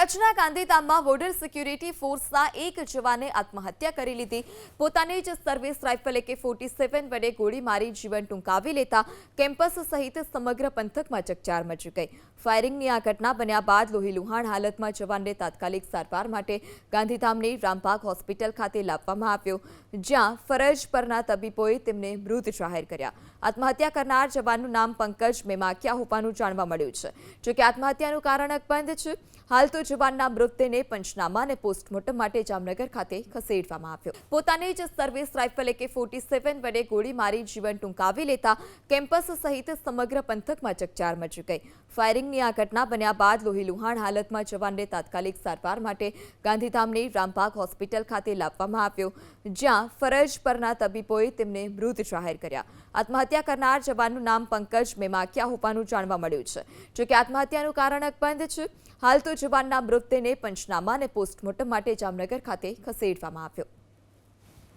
કચ્છના ગાંધીધામમાં border security ફોર્સના એક જવાને આત્મહત્યા કરી લીધી। પોતાની જ સર્વિસ રાઇફલ AK-47 વડે ગોળી મારી જીવન ટૂંકાવી લેતા કેમ્પસ સહિત સમગ્ર પંથકમાં ચકચાર મચી ગઈ। ફાયરિંગની આ ઘટના બન્યા બાદ લોહીલુહાણ હાલતમાં જવાનને તાત્કાલિક સારવાર માટે ગાંધીધામની રામબાગ હોસ્પિટલ ખાતે લાવવામાં આવ્યો, જ્યાં ફરજ પરના તબીબોએ તેમને મૃત જાહેર કર્યા। આત્મહત્યા કરનાર જવાનનું નામ પંકજ મેમાકિયા હોવાનું જાણવા મળ્યું છે। જો કે આત્મહત્યાનું કારણ અકબંધ છે। હાલ તો જવાનના મૃતદેહને પંચનામા અને પોસ્ટમોર્ટમ માટે જામનગર ખાતે ખસેડવામાં આવ્યો। પોતાની જ સર્વિસ રાઇફલ AK-47 વડે ગોળી મારી જીવન ટૂંકાવી લેતા કેમ્પસ સહિત સમગ્ર પંથકમાં ચકચાર મચી ગઈ। ફાયરિંગની આ ઘટના બન્યા બાદ લોહીલુહાણ હાલતમાં જવાનને તાત્કાલિક સારવાર માટે ગાંધીધામની રામબાગ હોસ્પિટલ ખાતે લાવવામાં આવ્યો, જ્યાં ફરજ પરના તબીબોએ તેમને મૃત જાહેર કર્યા। આત્મહત્યા કરનાર જવાનનું નામ પંકજ મેમાકિયા હોવાનું જાણવા મળ્યું છે। જો કે આત્મહત્યાનું કારણ અકબંધ છે। હાલ તો જવાનના મૃતદેહને પંચનામા અને પોસ્ટમોર્ટમ માટે જામનગર ખાતે ખસેડવામાં આવ્યો।